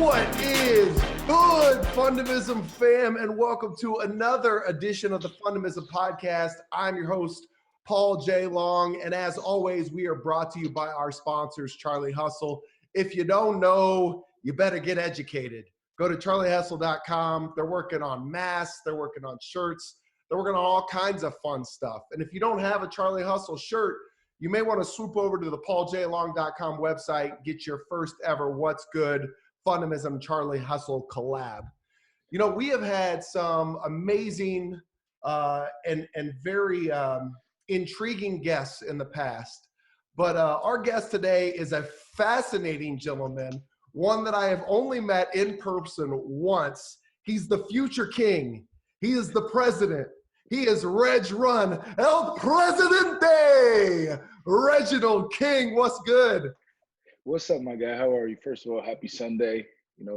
What is good, Fundamism fam, and welcome to another edition of the Fundamism podcast. I'm your host, Paul J. Long, and as always, we are brought to you by our sponsors, Charlie Hustle. If you don't know, you better get educated. Go to charliehustle.com. They're working on masks, they're working on shirts, they're working on all kinds of fun stuff. And if you don't have a Charlie Hustle shirt, you may want to swoop over to the pauljlong.com website, get your first ever What's Good Fundamism Charlie Hustle collab. You know, we have had some amazing and very intriguing guests in the past, but our guest today is a fascinating gentleman, one that I have only met in person once. He's the future king. He is the president. He is Reg Run, El Presidente, Reginald King. What's good? What's up, my guy? How are you? First of all, happy Sunday.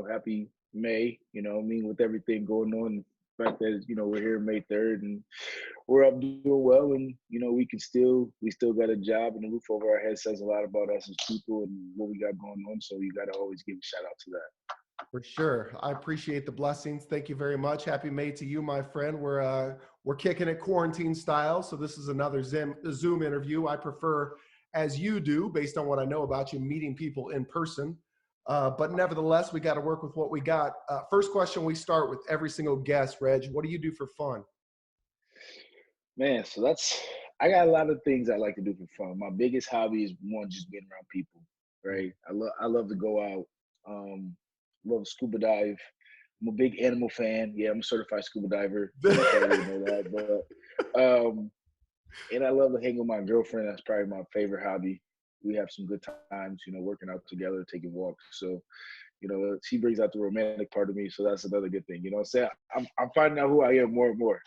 Happy May. With everything going on, the fact that we're here May 3rd and we're up doing well, and we still got a job and a roof over our head says a lot about us as people and what we got going on. So you got to always give a shout out to that. For sure. I appreciate the blessings. Thank you very much. Happy May to you, my friend. We're kicking it quarantine style. So this is another Zoom interview. I prefer, as you do, based on what I know about you, meeting people in person. But nevertheless, we got to work with what we got. First question we start with every single guest, Reg. What do you do for fun? Man, so I got a lot of things I like to do for fun. My biggest hobby is one, just being around people, right? I love to go out. Love to scuba dive. I'm a big animal fan. Yeah, I'm a certified scuba diver. I probably know that, but and I love to hang with my girlfriend. That's probably my favorite hobby. We have some good times, working out together, taking walks. So, she brings out the romantic part of me. So that's another good thing. So I'm finding out who I am more and more.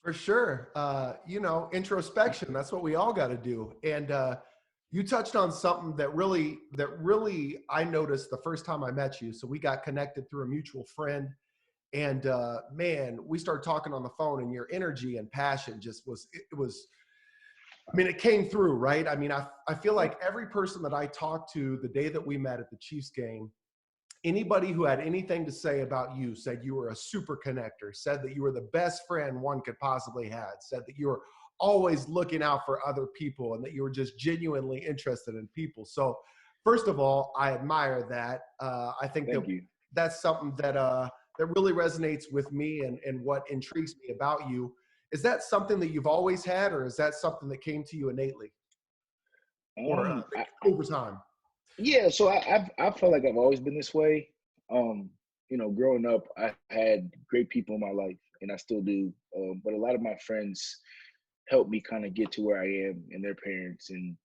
For sure. Introspection. That's what we all got to do. And you touched on something that really I noticed the first time I met you. So we got connected through a mutual friend. And man, we started talking on the phone, and your energy and passion just it came through, right? I feel like every person that I talked to the day that we met at the Chiefs game, anybody who had anything to say about you said you were a super connector, said that you were the best friend one could possibly have, said that you were always looking out for other people and that you were just genuinely interested in people. So first of all, I admire that. I think that's something that really resonates with me and what intrigues me about you. Is that something that you've always had, or is that something that came to you innately or over time? Yeah, so I feel like I've always been this way. Growing up, I had great people in my life, and I still do. But a lot of my friends helped me kind of get to where I am, and their parents, and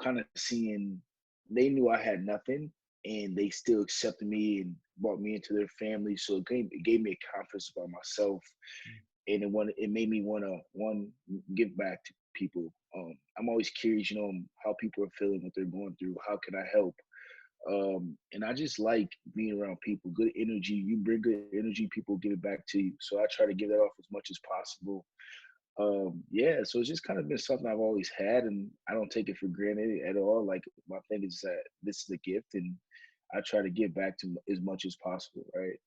kind of seeing they knew I had nothing, and they still accepted me and brought me into their family. So it gave me a confidence about myself. And it made me want to give back to people. I'm always curious, how people are feeling, what they're going through. How can I help? And I just like being around people. Good energy. You bring good energy, people give it back to you. So I try to give that off as much as possible. So it's just kind of been something I've always had, and I don't take it for granted at all. Like, my thing is that this is a gift, and I try to give back to as much as possible, right?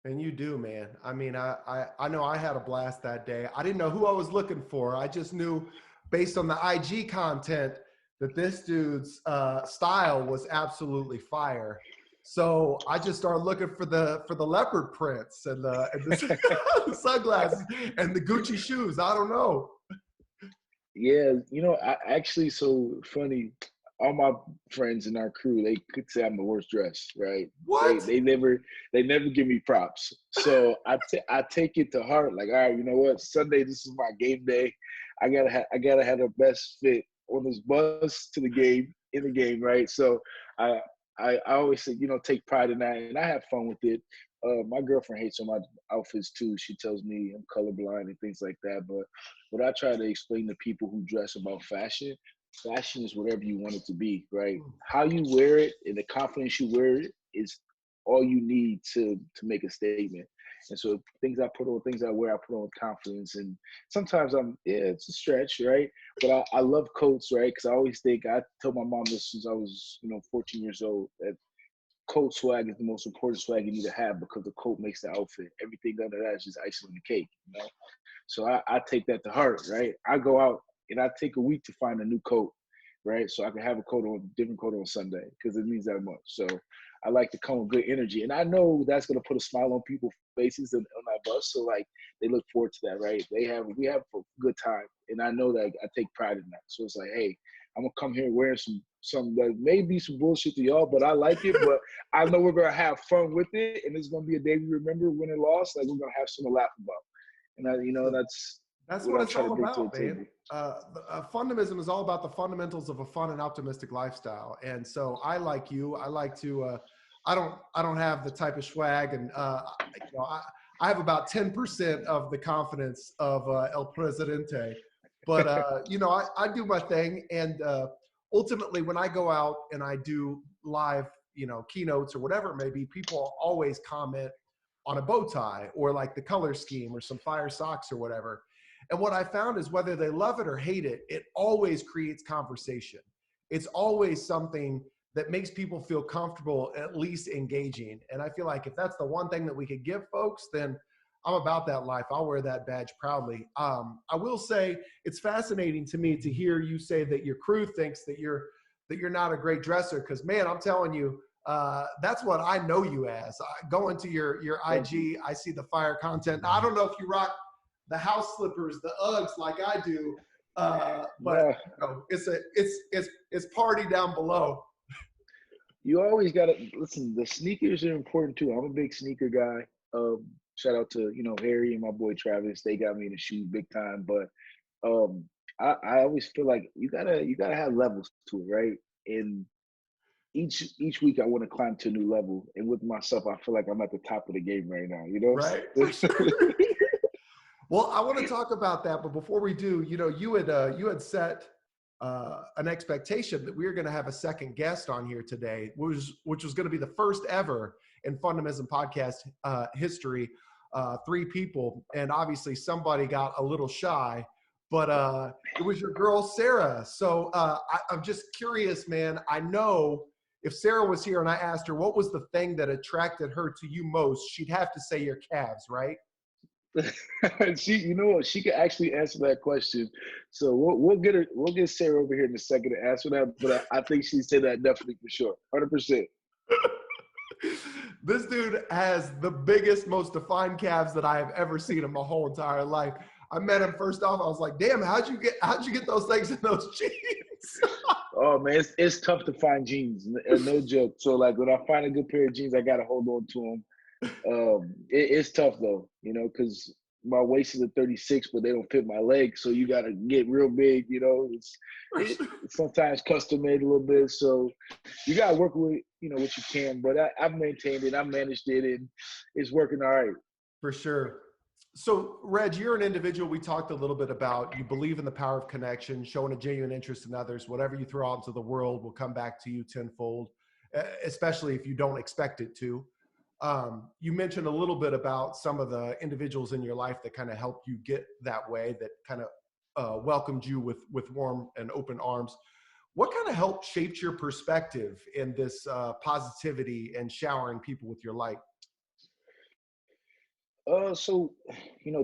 And you do, man. I know I had a blast that day. I didn't know who I was looking for. I just knew based on the IG content that this dude's style was absolutely fire. So I just started looking for the leopard prints and the sunglasses and the Gucci shoes. I don't know. Yeah, I actually, so funny. All my friends in our crew, they could say I'm the worst dressed, right? What? They never give me props. So I take it to heart. Like, all right, you know what? Sunday, this is my game day. I gotta have the best fit on this bus to the game, in the game, right? So I always say, take pride in that, and I have fun with it. My girlfriend hates on my outfits too. She tells me I'm colorblind and things like that. But what I try to explain to people who dress about fashion is whatever you want it to be, right? How you wear it and the confidence you wear it is all you need to make a statement. And so things I wear, I put on with confidence. And sometimes it's a stretch, right? But I love coats, right? Because I always think, I told my mom this since I was, 14 years old, that coat swag is the most important swag you need to have because the coat makes the outfit. Everything under that is just icing on the cake, you know? So I take that to heart, right? I go out and I take a week to find a new coat, right? So I can have a coat on, different coat on Sunday because it means that much. So I like to come with good energy. And I know that's going to put a smile on people's faces on that bus. So like they look forward to that, right? We have a good time. And I know that I take pride in that. So it's like, hey, I'm gonna come here wearing some that may be some bullshit to y'all, but I like it. But I know we're gonna have fun with it, and it's gonna be a day we remember win and loss. Like we're gonna have something to laugh about, and That's what what I'm it's trying to all bring to about, the man. table. Fundamism is all about the fundamentals of a fun and optimistic lifestyle. And so I like you. I like to. I don't have the type of swag, and you know, I have about 10% of the confidence of El Presidente. But you know, I do my thing, and ultimately, when I go out and I do live, you know, keynotes or whatever it may be, people always comment on a bow tie or like the color scheme or some fire socks or whatever. And what I found is whether they love it or hate it, it always creates conversation. It's always something that makes people feel comfortable, at least engaging. And I feel like if that's the one thing that we could give folks, then I'm about that life. I'll wear that badge proudly. I will say it's fascinating to me to hear you say that your crew thinks that you're not a great dresser. Because man, I'm telling you, that's what I know you as. I go into your IG, I see the fire content. Now, I don't know if you rock the house slippers, the Uggs like I do, but Yeah, you know, it's party down below. you always gotta listen. The sneakers are important too. I'm a big sneaker guy. Shout out to Harry and my boy Travis. They got me in the shoes big time. But um, I always feel like you gotta have levels to it, right? And each week I want to climb to a new level. And with myself, I feel like I'm at the top of the game right now. You Right, know? for sure. Well, I want to talk about that, but before we do, you know, you had set an expectation that we were going to have a second guest on here today, which was going to be the first ever in Fundamism podcast history. Three people, and obviously somebody got a little shy, but it was your girl Sarah. So I'm just curious, man. I know if Sarah was here and I asked her what was the thing that attracted her to you most, she'd have to say your calves, right? You know what? She could actually answer that question. So we'll get Sarah over here in a second to answer that. But I think she said that definitely for sure, 100%. This dude has the biggest, most defined calves that I have ever seen in my whole entire life. I met him first off. I was like, "Damn, how'd you get those things in those jeans?" Oh man, it's tough to find jeans, no joke. So like when I find a good pair of jeans, I gotta hold on to them. It's tough though, because my waist is a 36, but they don't fit my legs, so you gotta get real big. It's sometimes custom made a little bit, so you gotta work with what you can. But I've maintained it, I managed it, and it's working all right. For sure. So, Reg, you're an individual. We talked a little bit about you believe in the power of connection, showing a genuine interest in others. Whatever you throw out into the world will come back to you tenfold, especially if you don't expect it to. You mentioned a little bit about some of the individuals in your life that kind of helped you get that way, that kind of welcomed you with warm and open arms. What kind of help shaped your perspective in this positivity and showering people with your light? So,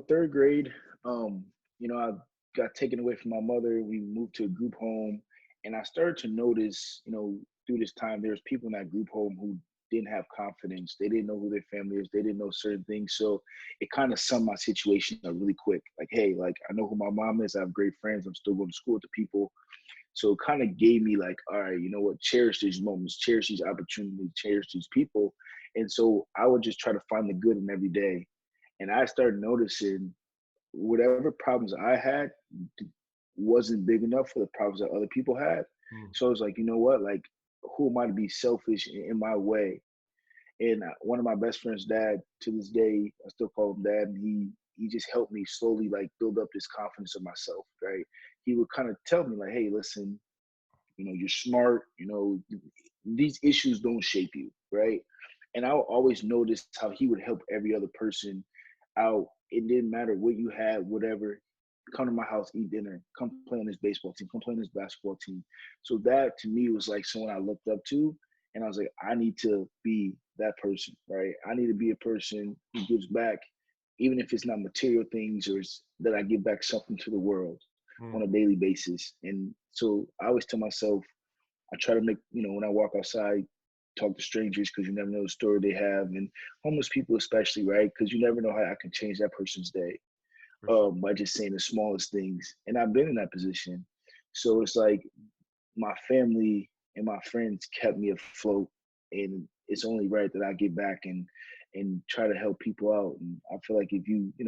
third grade, I got taken away from my mother. We moved to a group home, and I started to notice, through this time, there's people in that group home who didn't have confidence. They didn't know who their family is. They didn't know certain things. So it kind of summed my situation up really quick. Like, hey, like I know who my mom is. I have great friends. I'm still going to school with the people. So it kind of gave me like, all right, you know what? Cherish these moments, cherish these opportunities, cherish these people. And so I would just try to find the good in every day. And I started noticing whatever problems I had wasn't big enough for the problems that other people had. Mm. So I was like, you know what? Like, who am I to be selfish in my way? And one of my best friend's dad, to this day, I still call him dad. And he just helped me slowly like build up this confidence in myself. Right? He would kind of tell me like, hey, listen, you're smart. These issues don't shape you, right? And I always noticed how he would help every other person out. It didn't matter what you had, whatever. Come to my house, eat dinner. Come play on this baseball team. Come play on this basketball team. So that to me was like someone I looked up to, And I was like, I need to be that person, right? I need to be a person who gives back, even if it's not material things or that I give back something to the world Mm. on a daily basis. And so I always tell myself, I try to make, when I walk outside, talk to strangers because you never know the story they have, and homeless people especially, right? Because you never know how I can change that person's day For sure. by just saying the smallest things. And I've been in that position. So it's like my family and my friends kept me afloat, and it's only right that I get back and try to help people out. And I feel like if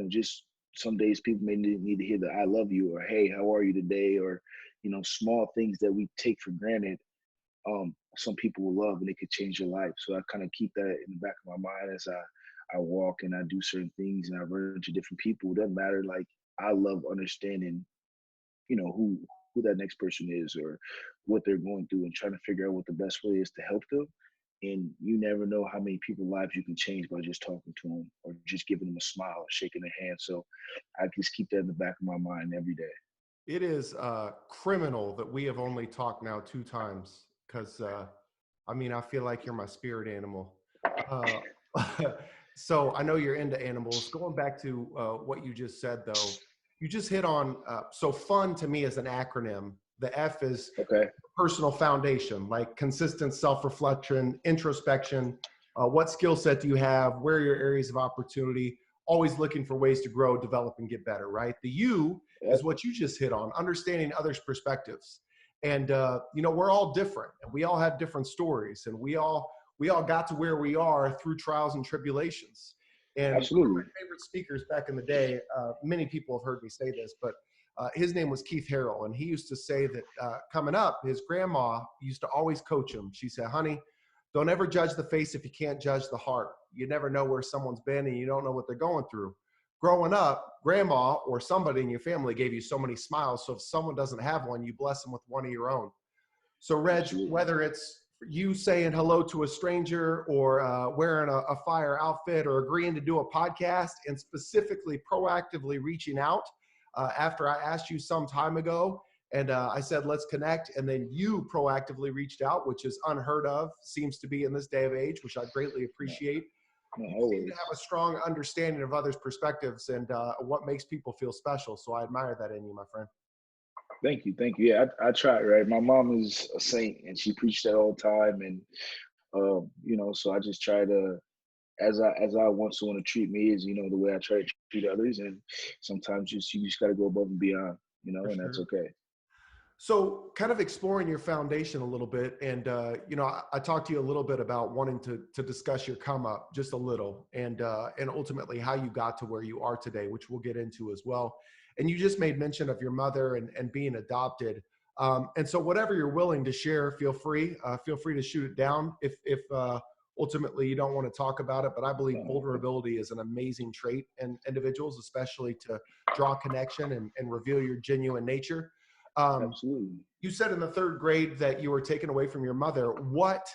just some days people may need to hear the "I love you" or "Hey, how are you today?" or small things that we take for granted. Some people will love, and it could change your life. So I kind of keep that in the back of my mind as I walk and I do certain things and I run into different people. It doesn't matter. Like, I love understanding, who that next person is or what they're going through, and trying to figure out what the best way is to help them. And you never know how many people's lives you can change by just talking to them or just giving them a smile or shaking their hand. So I just keep that in the back of my mind every day. It is criminal that we have only talked now 2 times because, I mean, I feel like you're my spirit animal. Uh, so I know you're into animals. Going back to what you just said, though, you just hit on, so fun to me is an acronym. The F is Okay. personal foundation, like consistent self-reflection, introspection. What skill set do you have? Where are your areas of opportunity? Always looking for ways to grow, develop, and get better, right? The U is Yep. what you just hit on, understanding others' perspectives. And we're all different, and we all have different stories, and we all got to where we are through trials and tribulations. And one of Absolutely. my favorite speakers back in the day, many people have heard me say this, but his name was Keith Harrell, and he used to say that coming up, his grandma used to always coach him. She said, "Honey, don't ever judge the face if you can't judge the heart. You never know where someone's been, and you don't know what they're going through." Growing up, grandma or somebody in your family gave you so many smiles. So if someone doesn't have one, you bless them with one of your own. So, Reg, Absolutely. whether it's you saying hello to a stranger or wearing a fire outfit or agreeing to do a podcast and specifically proactively reaching out after I asked you some time ago and I said, let's connect. And then you proactively reached out, which is unheard of, seems to be in this day of age, which I greatly No, appreciate. no, You seem to always. have a strong understanding of others' perspectives and what makes people feel special. So I admire that in you, my friend. Thank you. Thank you. Yeah, I try, right? My mom is a saint and she preached that all the time. And, so I just try to, as I want someone to treat me is, the way I try to treat others. And sometimes you just got to go above and beyond, For and that's sure. okay. So, kind of exploring your foundation a little bit, and I talked to you a little bit about wanting to discuss your come up just a little, and ultimately how you got to where you are today, which we'll get into as well. And you just made mention of your mother and being adopted, and so whatever you're willing to share, feel free to shoot it down if ultimately you don't want to talk about it. But I believe Uh, vulnerability is an amazing trait in individuals, especially to draw connection and reveal your genuine nature. Um, Absolutely. you said in the third grade that you were taken away from your mother. What,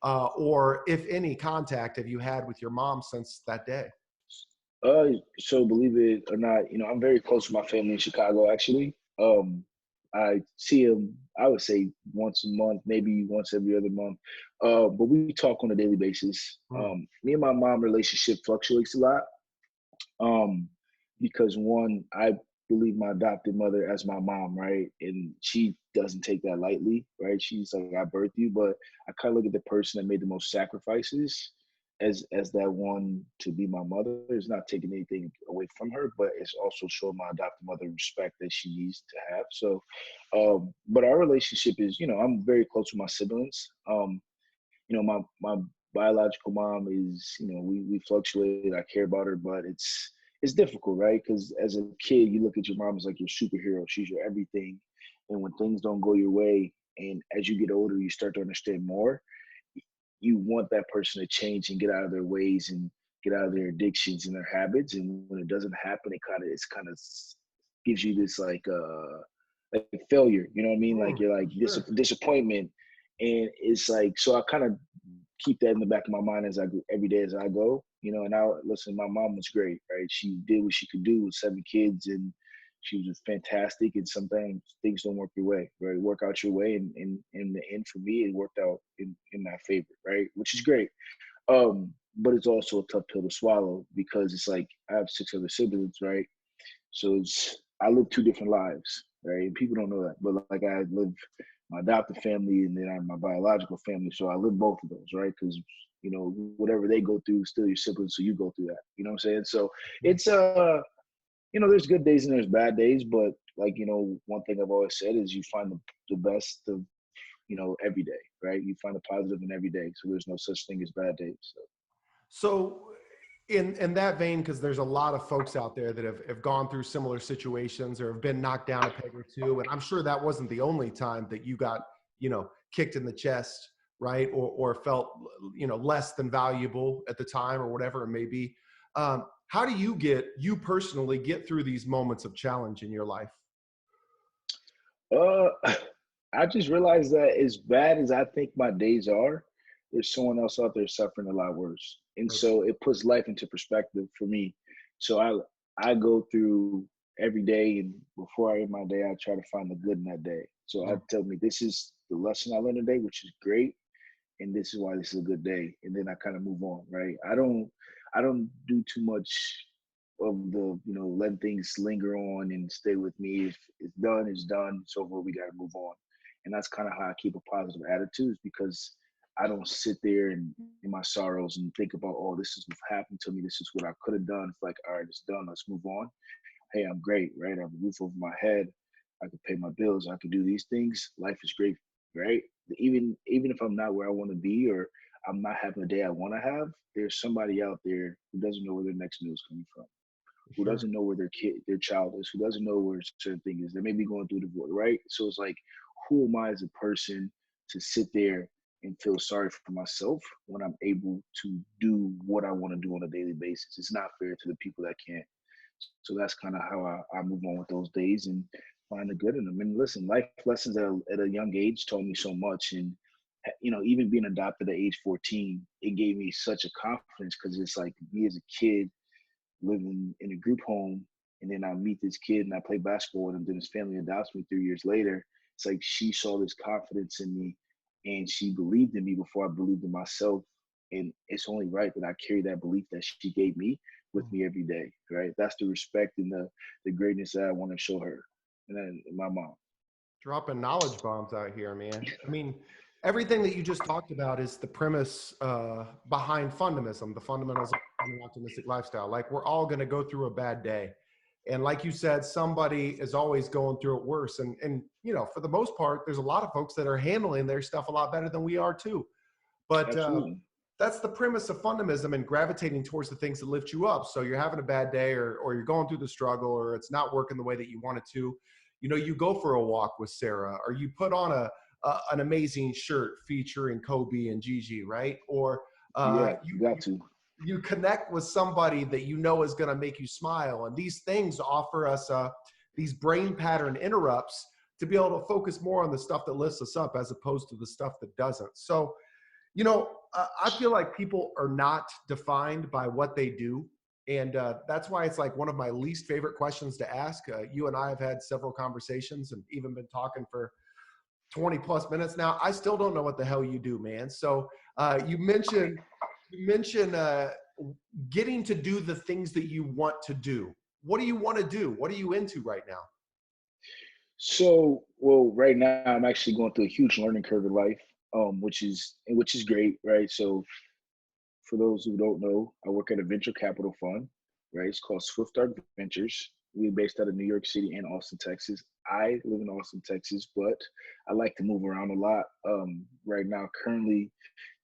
or if any, contact have you had with your mom since that day? So believe it or not, I'm very close to my family in Chicago, actually. I see them, I would say once a month, maybe once every other month. But we talk on a daily basis. Mm, Me and my mom relationship fluctuates a lot. Um, because one, I believe my adopted mother as my mom, right? And she doesn't take that lightly, right? She's like, I birthed you, but I kind of look at the person that made the most sacrifices as that one to be my mother. It's not taking anything away from her, but it's also showing my adopted mother respect that she needs to have. So, but our relationship is, I'm very close with my siblings. My biological mom is, we fluctuate. I care about her, but it's difficult, right? Because as a kid, you look at your mom as like your superhero. She's your everything, and when things don't go your way, and as you get older, you start to understand more. You want that person to change and get out of their ways and get out of their addictions and their habits. And when it doesnn't happen, it's kind of gives you this like failure. You know what I mean? Like you're like sure. disappointment, and it's like so. I kind of keep that in the back of my mind as I go every day as I go. And now listen, my mom was great, right? She did what she could do with 7 kids, and She was fantastic, and sometimes things don't work your way, right? Work out your way, and in the end, for me, it worked out in my favor, right? Which is great. But it's also a tough pill to swallow because it's like I have 6 other siblings, right? So I live 2 different lives, right? And people don't know that, but like I live my adopted family and then I have my biological family. So I live both of those, right? Because whatever they go through, still your siblings, so you go through that. You know what I'm saying? So it's there's good days and there's bad days, but like one thing I've always said is you find the best of every day, right? You find the positive in every day. So there's no such thing as bad days. So in that vein, because there's a lot of folks out there that have gone through similar situations or have been knocked down a peg or two, and I'm sure that wasn't the only time that you got kicked in the chest, right, or felt less than valuable at the time or whatever it may be. How do you personally get through these moments of challenge in your life? Uh, I just realized that as bad as I think my days are, there's someone else out there suffering a lot worse, and so it puts life into perspective for me. So I go through every day, and before I end my day, I try to find the good in that day. So I tell me this is the lesson I learned today, which is great, and this is why this is a good day, and then I kind of move on, right? I don't do too much of the letting things linger on and stay with me. If it's done, it's done. It's over. We got to move on, and that's kind of how I keep a positive attitude, is because I don't sit there and in my sorrows and think about, oh, this is what happened to me. This is what I could have done. It's like, all right, it's done. Let's move on. Hey, I'm great, right? I have a roof over my head. I can pay my bills. I can do these things. Life is great, right? Even if I'm not where I want to be, or I'm not having the day I want to have, there's somebody out there who doesn't know where their next meal is coming from, who Sure. doesn't know where their child is, who doesn't know where certain thing is. They may be going through divorce, right? So it's like, who am I as a person to sit there and feel sorry for myself when I'm able to do what I want to do on a daily basis? It's not fair to the people that can't. So that's kind of how I move on with those days and find the good in them. And listen, life lessons at a young age taught me so much. And even being adopted at age 14, it gave me such a confidence, because it's like me as a kid living in a group home, and then I meet this kid and I play basketball with him. Then his family adopts me 3 years later. It's like she saw this confidence in me, and she believed in me before I believed in myself. And it's only right that I carry that belief that she gave me with me every day, right? That's the respect and the greatness that I want to show her, and then my mom. Dropping knowledge bombs out here, man. I mean, everything that you just talked about is the premise behind fundamism, the fundamentals of an optimistic lifestyle. Like, we're all going to go through a bad day. And like you said, somebody is always going through it worse. And for the most part, there's a lot of folks that are handling their stuff a lot better than we are too. But Absolutely. that's the premise of fundamism, and gravitating towards the things that lift you up. So you're having a bad day, or you're going through the struggle, or it's not working the way that you want it to. You go for a walk with Sarah, or you put on an amazing shirt featuring Kobe and Gigi, right? Or Yeah, you you got to. you connect with somebody that is going to make you smile. And these things offer us these brain pattern interrupts to be able to focus more on the stuff that lifts us up as opposed to the stuff that doesn't. So I feel like people are not defined by what they do. And that's why it's like one of my least favorite questions to ask. You and I have had several conversations and even been talking for 20 plus minutes now. I still don't know what the hell you do, man. So you mentioned getting to do the things that you want to do. What do you want to do? What are you into right now? So, well, right now I'm actually going through a huge learning curve in life, which is great, right? So, for those who don't know, I work at a venture capital fund, right? It's called Swift Start Ventures. We're based out of New York City and Austin, Texas. I live in Austin, Texas, but I like to move around a lot. Right now, currently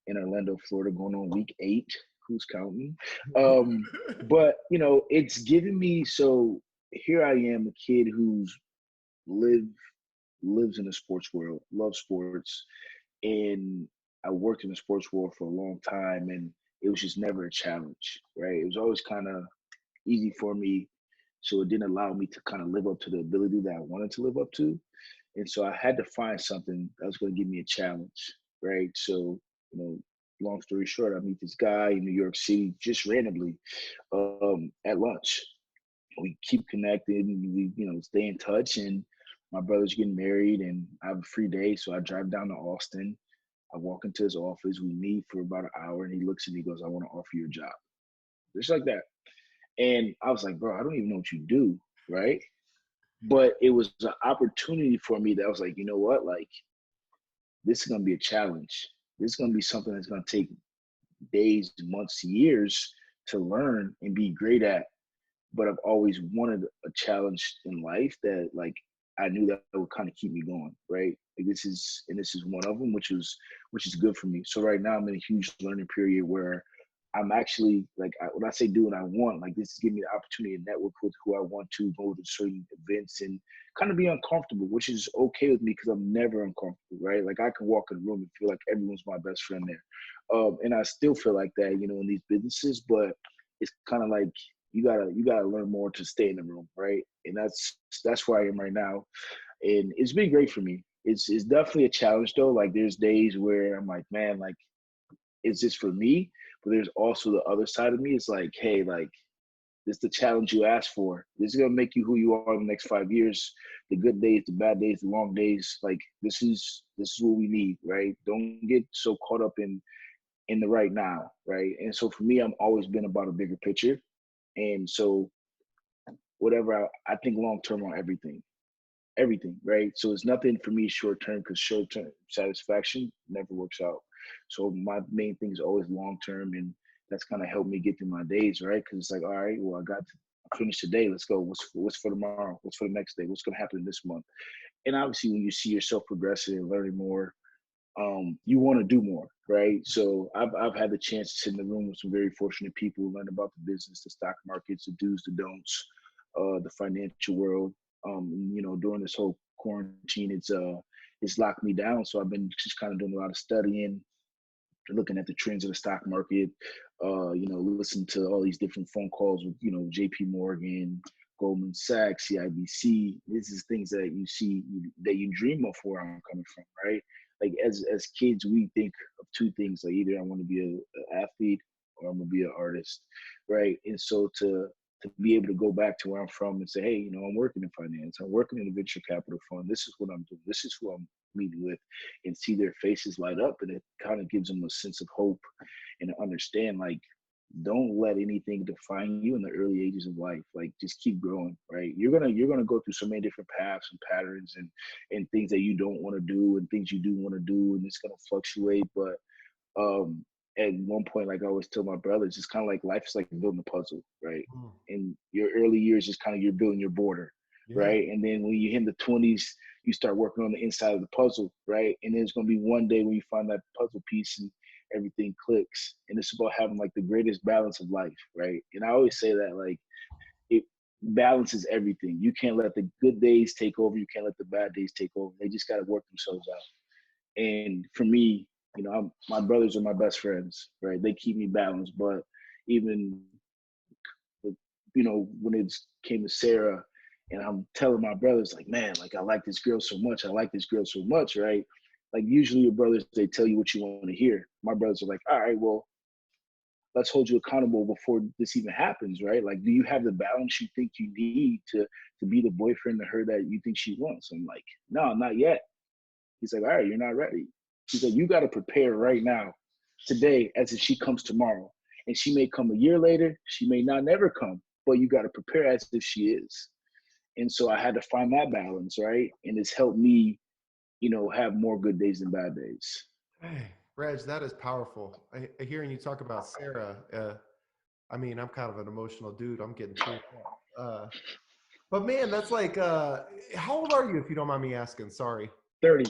in Orlando, Florida, going on week 8. Who's counting? But it's given me, so here I am, a kid who's live lives in the sports world, loves sports, and I worked in the sports world for a long time, and it was just never a challenge, right? It was always kind of easy for me, so it didn't allow me to kind of live up to the ability that I wanted to live up to, and so I had to find something that was going to give me a challenge, right? So, long story short, I meet this guy in New York City just randomly at lunch, we keep connected and we, stay in touch. And my brother's getting married and I have a free day. So I drive down to Austin. I walk into his office. We meet for about an hour and he looks at me and he goes, I want to offer you a job. Just like that. And I was like, bro, I don't even know what you do. Right. But it was an opportunity for me that I was like, you know what? Like, this is going to be a challenge. This is going to be something that's going to take days, months, years to learn and be great at. But I've always wanted a challenge in life that like I knew that would kind of keep me going, right? Like this is one of them, which is good for me. So right now I'm in a huge learning period where I'm actually like when I say do what I want, like this is giving me the opportunity to network with who I want to, go to certain events and kind of be uncomfortable, which is okay with me because I'm never uncomfortable, right? Like I can walk in a room and feel like everyone's my best friend there. And I still feel like that, in these businesses, but it's kind of like you gotta learn more to stay in the room, right? And that's where I am right now. And it's been great for me. It's definitely a challenge though. Like there's days where I'm like, man, like, is this for me? But there's also the other side of me. It's like, hey, like, this is the challenge you asked for. This is gonna make you who you are in the next 5 years. The good days, the bad days, the long days. Like this is what we need, right? Don't get so caught up in the right now, right? And so for me, I've always been about a bigger picture. And so whatever I think long term on everything, right? So it's nothing for me short term because short term satisfaction never works out. So my main thing is always long term, and that's kind of helped me get through my days, right? Because it's like, all right, well, I finished today. Let's go. What's for tomorrow? What's for the next day? What's going to happen this month? And obviously, when you see yourself progressing and learning more, you want to do more, right? So I've had the chance to sit in the room with some very fortunate people, learn about the business, the stock markets, the do's, the don'ts, the financial world. During this whole quarantine, it's locked me down. So I've been just kind of doing a lot of studying, looking at the trends of the stock market, listen to all these different phone calls with, JP Morgan, Goldman Sachs, CIBC. This is things that you see that you dream of where I'm coming from, right? Like as kids, we think of two things, like either I want to be an athlete or I'm gonna be an artist, right? And so to be able to go back to where I'm from and say, hey, I'm working in finance, I'm working in a venture capital fund. This is what I'm doing. This is who I'm meeting with, and see their faces light up, and it kind of gives them a sense of hope and to understand, like, don't let anything define you in the early ages of life. Like, just keep growing, right? You're gonna go through so many different paths and patterns and things that you don't want to do and things you do want to do, and it's gonna fluctuate. But at one point, like I always tell my brothers, it's kind of like life is like building a puzzle, right? Mm. In your early years, is kind of you're building your border, right? And then when you hit the 20s, you start working on the inside of the puzzle, right? And then it's gonna be one day when you find that puzzle piece and everything clicks. And it's about having like the greatest balance of life, right? And I always say that, like, it balances everything. You can't let the good days take over. You can't let the bad days take over. They just got to work themselves out. And for me, my brothers are my best friends, right? They keep me balanced. But even, when it came to Sarah, and I'm telling my brothers, like, man, like, I like this girl so much. I like this girl so much, right? Like, usually your brothers, they tell you what you want to hear. My brothers are like, all right, well, let's hold you accountable before this even happens, right? Like, do you have the balance you think you need to be the boyfriend to her that you think she wants? I'm like, no, not yet. He's like, all right, you're not ready. He's like, you got to prepare right now, today, as if she comes tomorrow. And she may come a year later. She may not never come, but you got to prepare as if she is. And so I had to find that balance, right? And it's helped me, have more good days than bad days. Hey, Reg, that is powerful. Hearing you talk about Sarah, I mean, I'm kind of an emotional dude. I'm getting teared up. But man, that's like, how old are you, if you don't mind me asking? Sorry. 30.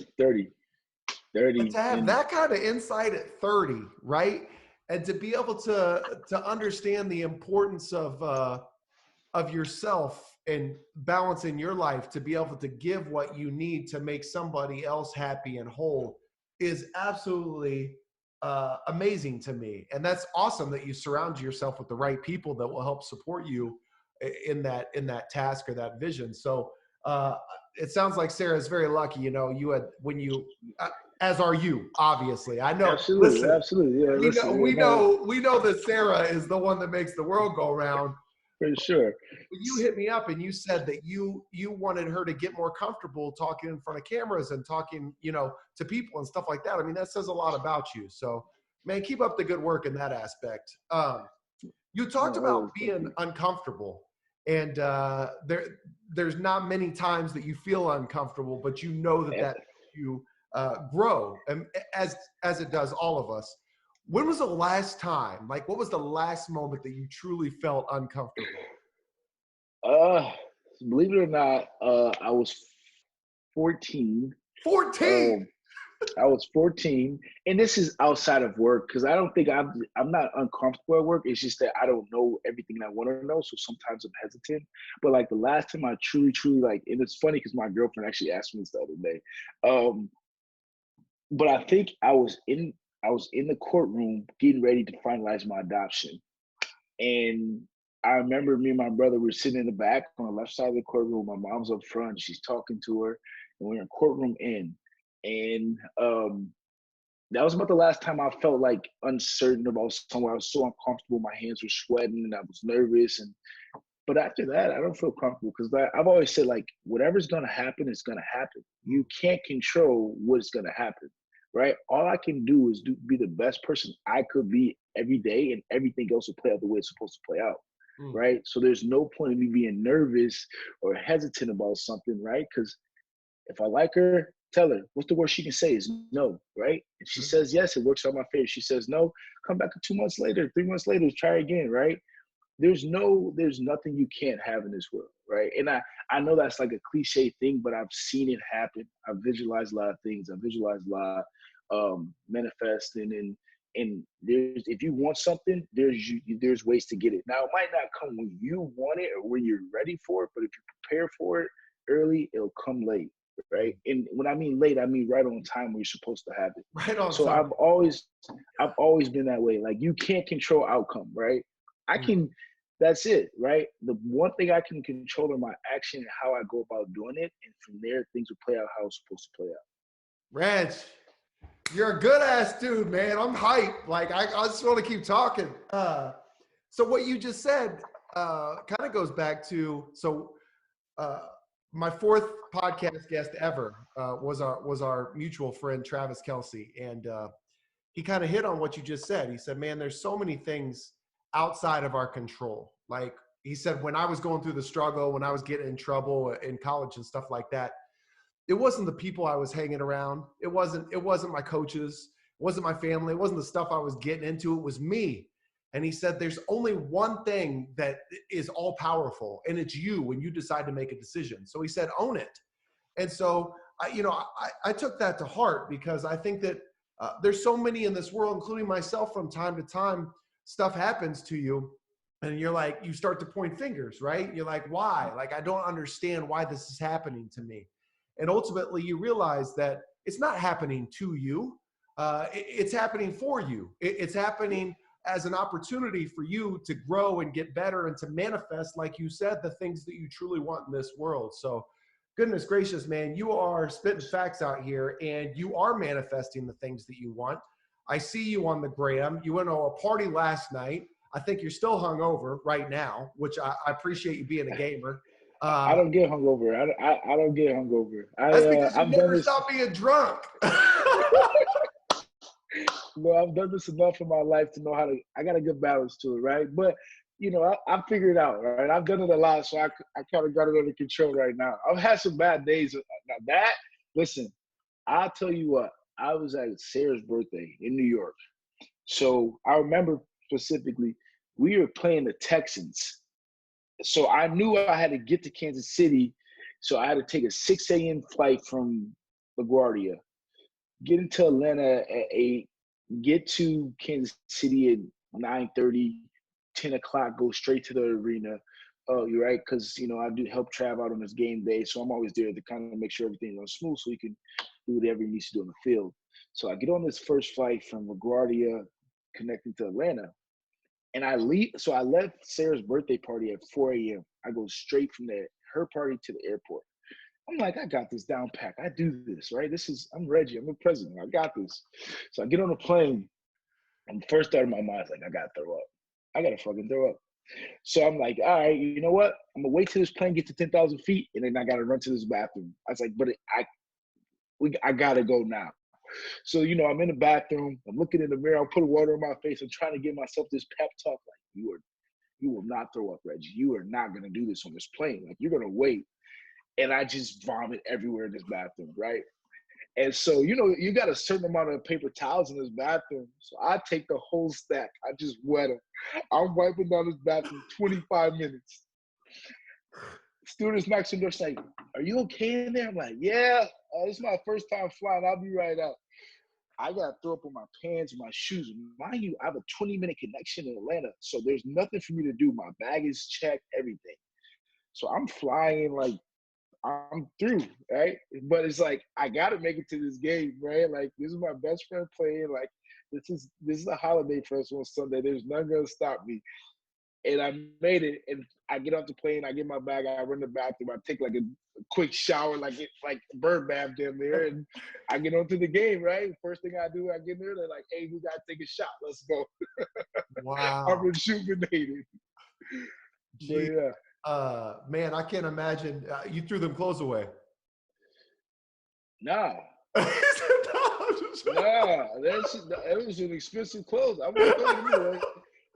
But to have And that kind of insight at 30, right? And to be able to understand the importance of yourself and balancing your life, to be able to give what you need to make somebody else happy and whole, is absolutely amazing to me. And that's awesome that you surround yourself with the right people that will help support you in that task or that vision. So it sounds like Sarah's very lucky. You had, when you as are you, obviously. I know. absolutely, Listen, yeah. we Listen, know we know that Sarah is the one that makes the world go round. For sure. You hit me up and you said that you wanted her to get more comfortable talking in front of cameras and talking, to people and stuff like that. I mean, that says a lot about you. So, man, keep up the good work in that aspect. You talked about being uncomfortable, and there's not many times that you feel uncomfortable, but you know that you grow, and as it does all of us. When was the last time, like, what was the last moment that you truly felt uncomfortable? Uh, Believe it or not, I was 14. 14. I was 14, and this is outside of work because I don't think I'm not uncomfortable at work. It's just that I don't know everything I want to know, so sometimes I'm hesitant. But like the last time I truly like, and it's funny because my girlfriend actually asked me this the other day. But I think I was in the courtroom getting ready to finalize my adoption, and I remember me and my brother were sitting in the back on the left side of the courtroom. My mom's up front. She's talking to her, and we're in courtroom in. And that was about the last time I felt like uncertain about somewhere. I was so uncomfortable. My hands were sweating, and I was nervous. But after that, I don't feel comfortable because I've always said, like, whatever's gonna happen is gonna happen. You can't control what's gonna happen, right? All I can do is be the best person I could be every day, and everything else will play out the way it's supposed to play out. Right. So there's no point in me being nervous or hesitant about something, right? Because if I like her, tell her. What's the worst she can say is no, right? And she says yes, it works out my favor. She says no, come back 2 months later, 3 months later, try again, right? There's nothing you can't have in this world, right? And I know that's like a cliche thing, but I've seen it happen. I've visualized a lot of things. I've visualized a lot manifesting, and there's, if you want something, there's ways to get it. Now, it might not come when you want it or when you're ready for it, but if you prepare for it early, it'll come late, right? And when I mean late, I mean right on time when you're supposed to have it. Right on so time. I've always been that way. Like, you can't control outcome, right? I can. That's it, right? The one thing I can control is my action and how I go about doing it, and from there, things will play out how it's supposed to play out. Reg, you're a good ass dude, man. I'm hyped. Like, I just want to keep talking. So what you just said kind of goes back to, my fourth podcast guest ever was our mutual friend Travis Kelsey, and he kind of hit on what you just said. He said, "Man, there's so many things outside of our control." Like he said, when I was going through the struggle, when I was getting in trouble in college and stuff like that, it wasn't the people I was hanging around. It wasn't my coaches. It wasn't my family. It wasn't the stuff I was getting into. It was me. And he said, there's only one thing that is all powerful, and it's you when you decide to make a decision. So he said, own it. And so, I took that to heart, because I think that there's so many in this world, including myself, from time to time, stuff happens to you and you're like, you start to point fingers, right? You're like, why? Like, I don't understand why this is happening to me. And ultimately you realize that it's not happening to you. It's happening for you. It's happening as an opportunity for you to grow and get better and to manifest, like you said, the things that you truly want in this world. So goodness gracious, man, you are spitting facts out here, and you are manifesting the things that you want. I see you on the gram. You went to a party last night. I think you're still hungover right now, which I appreciate you being a gamer. I don't get hungover. I don't get hungover. That's because you never stop being drunk. No, I've done this enough in my life to know how to. I got a good balance to it, right? But I figured it out, right? I've done it a lot, so I kind of got it under control right now. I've had some bad days. Now listen, I'll tell you what. I was at Sarah's birthday in New York, so I remember specifically we were playing the Texans. So I knew I had to get to Kansas City, so I had to take a 6 a.m. flight from LaGuardia, get into Atlanta at 8, get to Kansas City at 9:30, 10 o'clock, go straight to the arena. Oh, you're right, because I do help Trav out on his game day, so I'm always there to kind of make sure everything runs smooth so he can do whatever he needs to do on the field. So I get on this first flight from LaGuardia connecting to Atlanta, and I leave. So I left Sarah's birthday party at 4 a.m. I go straight from her party to the airport. I'm like, I got this down pat. I do this, right? I'm Reggie. I'm the president. I got this. So I get on the plane, and the first thought in my mind is like, I got to throw up. I got to fucking throw up. So I'm like, all right, you know what? I'm gonna wait till this plane gets to 10,000 feet, and then I gotta run to this bathroom. I was like, but I gotta go now. So I'm in the bathroom. I'm looking in the mirror. I'm putting water on my face. I'm trying to give myself this pep talk, like you will not throw up, Reggie. You are not gonna do this on this plane. Like you're gonna wait. And I just vomit everywhere in this bathroom, right? And so, you got a certain amount of paper towels in this bathroom. So I take the whole stack. I just wet them. I'm wiping down this bathroom 25 minutes. Stewardess knocks on the door saying, "Are you okay in there?" I'm like, "Yeah, this is my first time flying. I'll be right out." I got to throw up on my pants, my shoes. Mind you, I have a 20-minute connection in Atlanta. So there's nothing for me to do. My bag is checked, everything. So I'm flying like I'm through, right? But it's like I gotta make it to this game, right? Like this is my best friend playing. Like this is a holiday for us on Sunday. There's nothing gonna stop me. And I made it, and I get off the plane. I get my bag. I run to the bathroom. I take like a quick shower, like bird bath down there, and I get onto the game. Right, first thing I do, I get there. They're like, "Hey, we gotta take a shot. Let's go." Wow. I'm rejuvenated. But Gee, yeah. man, I can't imagine. You threw them clothes away. Nah. He said, "No." Nah, that was an expensive clothes. I'm gonna tell you, like,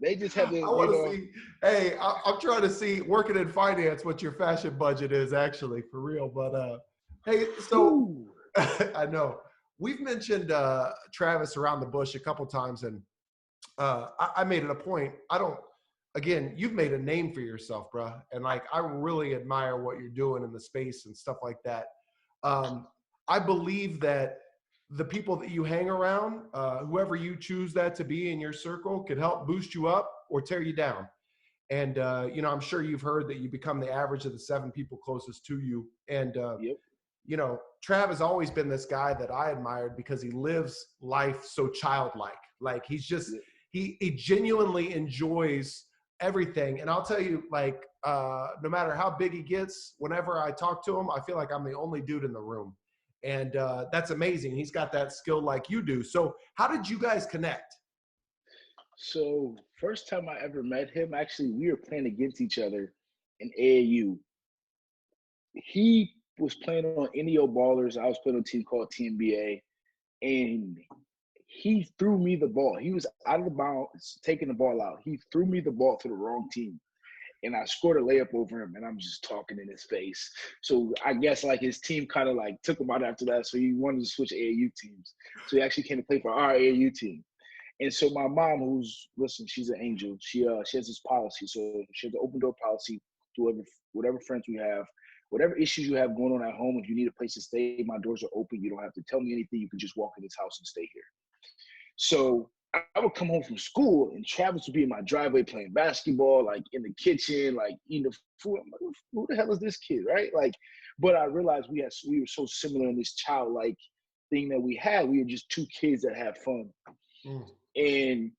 they just had to, I want to see. Hey, I'm trying to see, working in finance, what your fashion budget is actually, for real. But hey, so I know we've mentioned Travis around the bush a couple times, and I made it a point. Again, you've made a name for yourself, bro, and like I really admire what you're doing in the space and stuff like that. I believe that the people that you hang around, whoever you choose that to be in your circle, could help boost you up or tear you down. And I'm sure you've heard that you become the average of the 7 people closest to you. And Yep. Trav has always been this guy that I admired because he lives life so childlike. Like he's just Yep. he genuinely enjoys everything. And I'll tell you, like, no matter how big he gets, whenever I talk to him, I feel like I'm the only dude in the room. And that's amazing. He's got that skill like you do. So how did you guys connect? So first time I ever met him, actually, we were playing against each other in AAU. He was playing on NEO Ballers. I was playing on a team called TNBA, and he threw me the ball. He was out of the bounds, taking the ball out. He threw me the ball to the wrong team, and I scored a layup over him, and I'm just talking in his face. So I guess like his team kind of like took him out after that, so he wanted to switch AAU teams. So he actually came to play for our AAU team. And so my mom, she's an angel. She has this policy. So she has an open door policy to whatever friends we have, whatever issues you have going on at home. If you need a place to stay, my doors are open. You don't have to tell me anything. You can just walk in this house and stay here. So I would come home from school, and Travis would be in my driveway playing basketball, like in the kitchen, like eating the food. I'm like, who the hell is this kid, right? Like, but I realized we were so similar in this childlike thing that we had. We were just 2 kids that had fun. Mm. And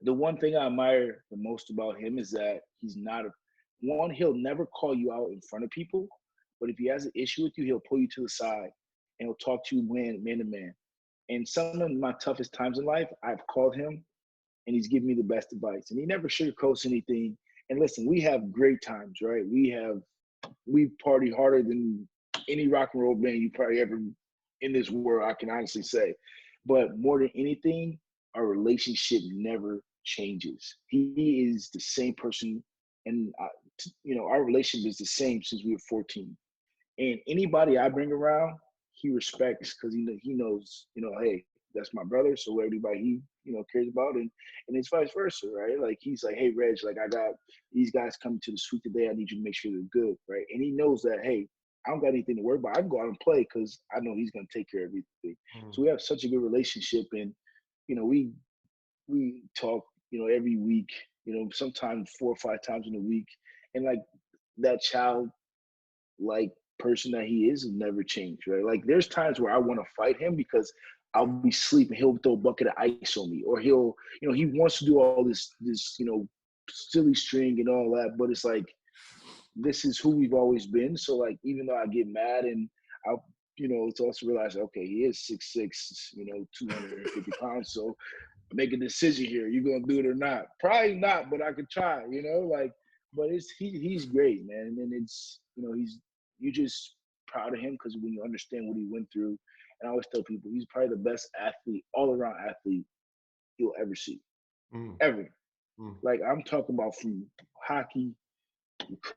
the one thing I admire the most about him is that he'll never call you out in front of people, but if he has an issue with you, he'll pull you to the side and he'll talk to you man to man. And some of my toughest times in life, I've called him and he's given me the best advice. And he never sugarcoats anything. And listen, we have great times, right? We party harder than any rock and roll band you probably ever in this world, I can honestly say. But more than anything, our relationship never changes. He is the same person, and our relationship is the same since we were 14. And anybody I bring around, he respects because he knows, hey, that's my brother. So everybody cares about, and it's vice versa, right? Like he's like, hey, Reg, like I got these guys coming to the suite today. I need you to make sure they're good, right? And he knows that, hey, I don't got anything to worry about. I can go out and play because I know he's gonna take care of everything. So we have such a good relationship, and we talk, every week, sometimes 4 or 5 times in a week, and like that child like person that he is never changed, right? Like there's times where I want to fight him because I'll be sleeping, he'll throw a bucket of ice on me, or he'll, he wants to do all this, silly string and all that, but it's like, this is who we've always been. So like, even though I get mad and it's also realize, okay, he is 6'6", 250 pounds. So make a decision here. You gonna do it or not? Probably not, but I could try. Like, but he's great, man. And it's you just proud of him because when you understand what he went through, and I always tell people he's probably the best athlete, all around athlete you'll ever see, Mm, ever. mm, Like I'm talking about from hockey,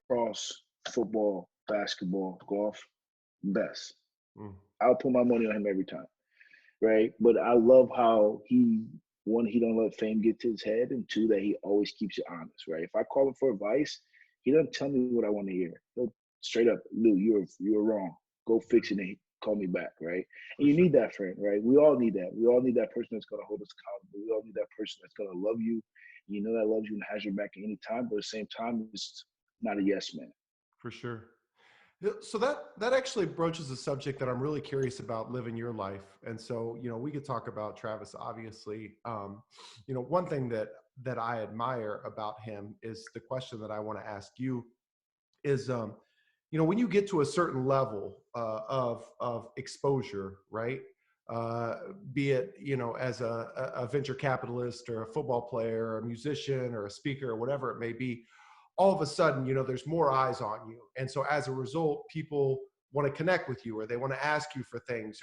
cross, football, basketball, golf, best. mm. I'll put my money on him every time, right? But I love how one, he don't let fame get to his head, and two, that he always keeps it honest, right? If I call him for advice, he doesn't tell me what I want to hear. He'll straight up, Lou, you're wrong. Go fix it and call me back, right? For And you sure. need that friend, right? We all need that. We all need that person that's gonna hold us accountable. We all need that person that's gonna love you. You know that loves you and has your back at any time, but at the same time, it's not a yes man. For sure. Yeah, so that actually broaches a subject that I'm really curious about living your life. And so, we could talk about Travis, obviously. One thing that I admire about him is the question that I want to ask you is, when you get to a certain level of exposure, right? Be it, as a venture capitalist or a football player or a musician or a speaker or whatever it may be, all of a sudden, there's more eyes on you. And so as a result, people want to connect with you or they want to ask you for things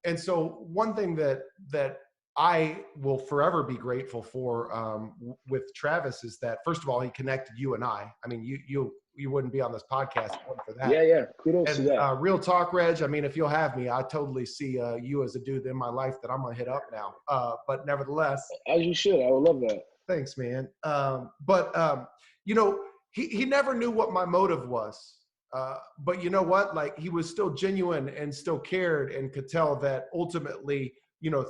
and so one thing that I will forever be grateful for with Travis is that, first of all, he connected you and I mean, you wouldn't be on this podcast if it wasn't for that. Yeah, yeah. Kudos to And that. real talk, Reg, I mean, if you'll have me, I totally see you as a dude in my life that I'm going to hit up now. But nevertheless, As you should. I would love that. thanks, man. But he never knew what my motive was. But you know what? Like, he was still genuine and still cared and could tell that ultimately,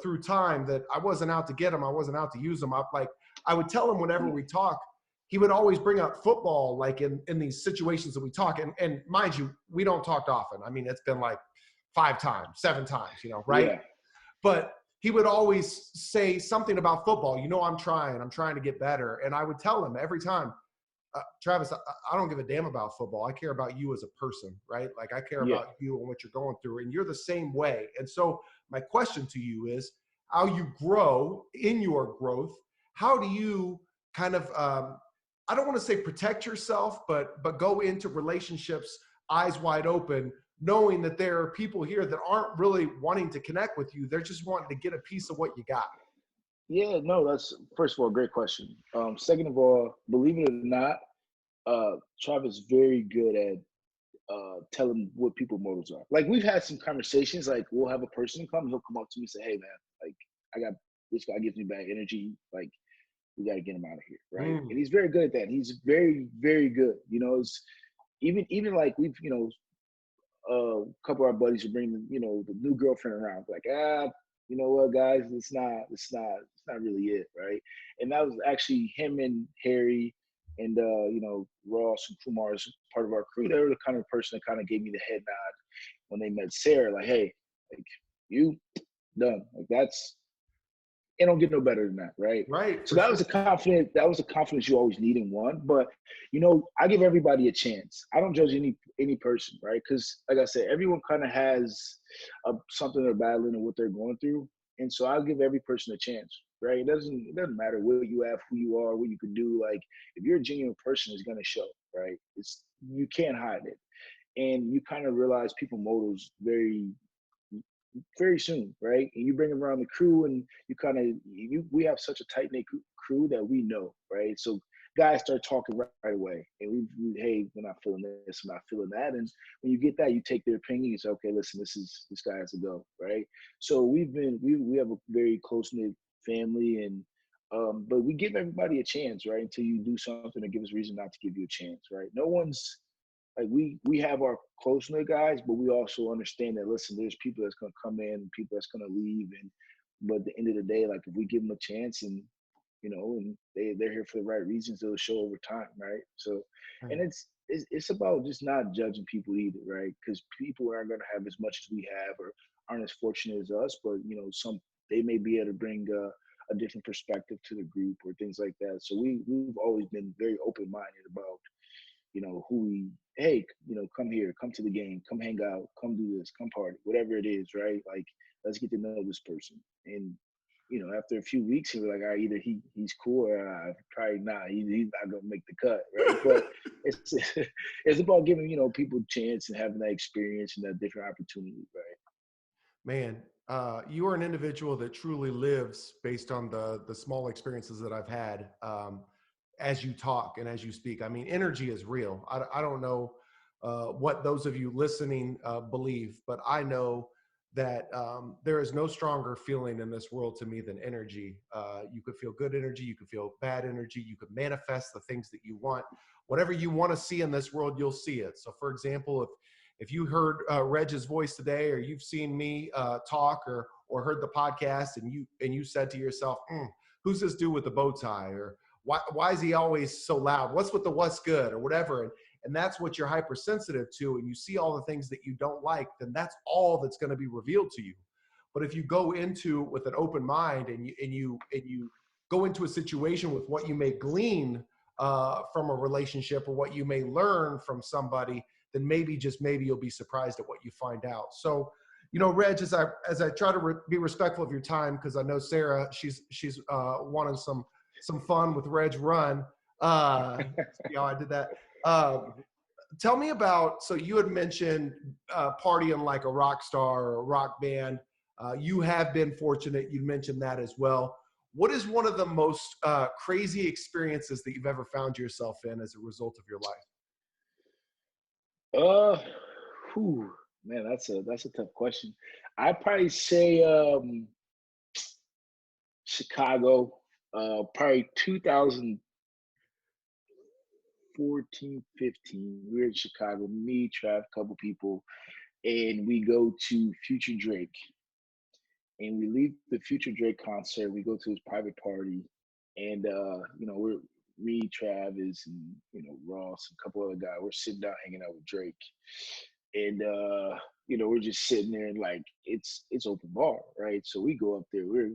through time, that I wasn't out to get him. I wasn't out to use him. I would tell him whenever we talk, he would always bring up football, like in these situations that we talk. And mind you, we don't talk often. I mean, it's been like 5 times, 7 times, right? Yeah. But he would always say something about football. I'm trying to get better. And I would tell him every time, Travis, I don't give a damn about football. I care about you as a person, right? Like, I care Yeah. about you and what you're going through, and you're the same way. And so my question to you is, how you grow in your growth. How do you kind of, I don't want to say protect yourself, but go into relationships eyes wide open, knowing that there are people here that aren't really wanting to connect with you. They're just wanting to get a piece of what you got. Yeah, no, that's first of all, great question. Second of all, believe it or not, Travis very good at telling what people motives are. Like we've had some conversations, like we'll have a person come, he'll come up to me and say, "Hey man, like I got this guy gives me bad energy, like we gotta get him out of here," right? Mm, And he's very good at that. He's very, very good. It's even like we've, a couple of our buddies are bringing, the new girlfriend around, like, you know what, guys, it's not really it, right? And that was actually him and Harry and Ross and Kumar is part of our crew. They were the kind of person that kind of gave me the head nod when they met Sarah, like, hey, like you done, like that's it don't get no better than that, right? right, So for sure. that was a confidence you always need in one. But I give everybody a chance. I don't judge any person, right? Because like I said, everyone kind of has something they're battling or what they're going through, and so I'll give every person a chance, right? It doesn't matter where you have, who you are, what you can do. Like if you're a genuine person, it's gonna show, right? It's you can't hide it, and you kind of realize people motives very soon, right? And you bring them around the crew, and you kind of we have such a tight knit crew that we know, right? So guys start talking right away, and hey, we're not feeling this, we're not feeling that, and when you get that, you take their opinion. You say, okay, listen, this guy has to go, right? So we have a very close knit family, and but we give everybody a chance, right? Until you do something that gives us reason not to give you a chance, right? No one's like we have our close knit guys, but we also understand that listen, there's people that's gonna come in, people that's gonna leave, and but at the end of the day, like if we give them a chance and and they're here for the right reasons, it'll show over time, right? So, and Right. it's about just not judging people either, right? Because people aren't gonna have as much as we have or aren't as fortunate as us, but some they may be able to bring a different perspective to the group or things like that. So we've always been very open minded about who we, hey, come here, come to the game, come hang out, come do this, come party, whatever it is, right? Like, let's get to know this person. And after a few weeks, he was like, all right, either he's cool or probably not. He's not gonna make the cut, right? But it's it's about giving people a chance and having that experience and that different opportunity, right? Man, you are an individual that truly lives based on the small experiences that I've had. As you talk and as you speak, I mean, energy is real. I don't know what those of you listening believe, but I know that there is no stronger feeling in this world to me than energy. You could feel good energy, you could feel bad energy, you could manifest the things that you want. Whatever you want to see in this world, you'll see it. So, for example, if you heard Reg's voice today, or you've seen me talk, or heard the podcast, and you said to yourself, "Who's this dude with the bow tie?" or "Why is he always so loud? What's with the what's good?" or whatever, and that's what you're hypersensitive to, and you see all the things that you don't like, then that's all that's going to be revealed to you. But if you go into with an open mind, and you go into a situation with what you may glean from a relationship, or what you may learn from somebody, then maybe, just maybe, you'll be surprised at what you find out. So, Reg, as I try to be respectful of your time, because I know Sarah, she's wanting some fun with Reg's run. See how I did that? Tell me about, so you had mentioned partying like a rock star or a rock band. You have been fortunate. You mentioned that as well. What is one of the most crazy experiences that you've ever found yourself in as a result of your life? Uh, whew, man, that's a tough question. I'd probably say Chicago, probably 2014, 15. We were in Chicago, me, Trav, a couple people, and we go to Future Drake. And we leave the Future Drake concert, we go to his private party, and we're me, Travis, and Ross, a couple other guys. We're sitting down hanging out with Drake, and we're just sitting there, and like it's open bar, right? So we go up there, we're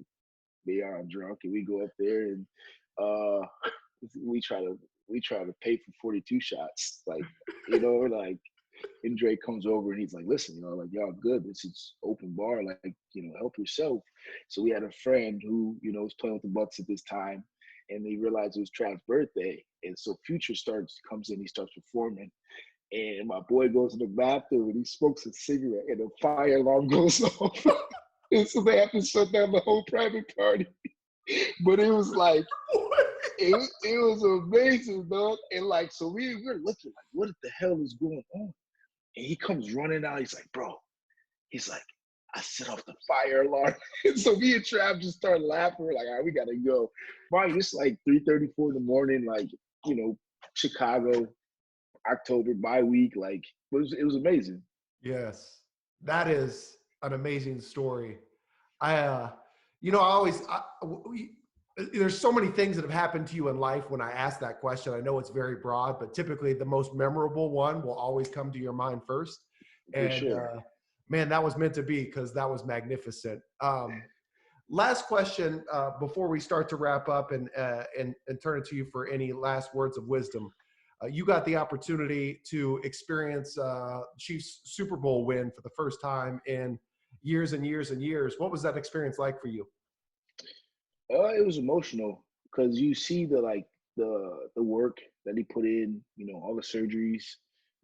beyond drunk, and we go up there, and uh, we try to pay for 42 shots, like like. And Drake comes over and he's like, listen, like, y'all good. This is open bar. Like, help yourself. So we had a friend who, was playing with the Bucks at this time, and they realized it was Trav's birthday. And so Future comes in, he starts performing. And my boy goes to the bathroom and he smokes a cigarette, and a fire alarm goes off. And so they have to shut down the whole private party. But it was like, it was amazing, dog. And like, so we're looking like, what the hell is going on? And he comes running out. He's like, bro, I set off the fire alarm. And so me and Trav just started laughing. We're like, all right, we got to go. Right, it's like 3:34 in the morning, like, Chicago, October, bye week. Like, it was amazing. Yes, that is an amazing story. There's so many things that have happened to you in life. When I ask that question, I know it's very broad, but typically the most memorable one will always come to your mind first. For sure. Man, that was meant to be, because that was magnificent. Last question before we start to wrap up and turn it to you for any last words of wisdom. You got the opportunity to experience Chiefs Super Bowl win for the first time in years and years and years. What was that experience like for you? It was emotional because you see the work that he put in, all the surgeries,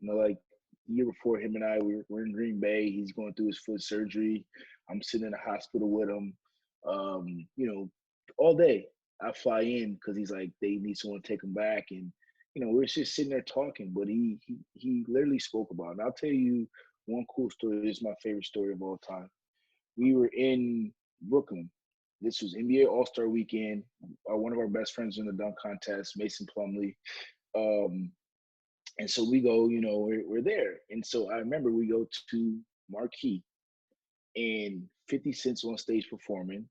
like the year before, him and I we're in Green Bay. He's going through his foot surgery. I'm sitting in the hospital with him. All day I fly in because he's like, they need someone to take him back, and we're just sitting there talking. But he literally spoke about it. And I'll tell you one cool story. This is my favorite story of all time. We were in Brooklyn. This was NBA All-Star Weekend. One of our best friends in the dunk contest, Mason Plumlee. And so we go, we're there. And so I remember we go to Marquee, and 50 Cent's on stage performing.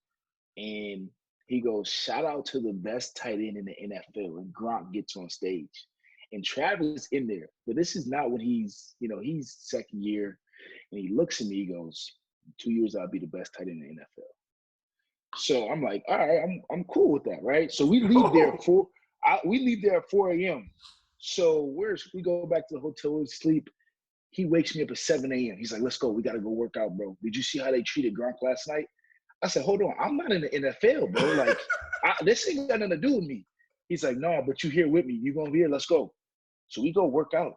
And he goes, shout out to the best tight end in the NFL. And Gronk gets on stage. And Travis in there. But this is not when he's second year. And he looks at me, he goes, 2 years I'll be the best tight end in the NFL. So I'm like, all right, I'm cool with that, right? So we leave there at 4 a.m. So we go back to the hotel, we sleep. He wakes me up at 7 a.m. He's like, let's go. We got to go work out, bro. Did you see how they treated Gronk last night? I said, hold on, I'm not in the NFL, bro. Like, this ain't got nothing to do with me. He's like, no, but you here with me. You gonna be here? Let's go. So we go work out.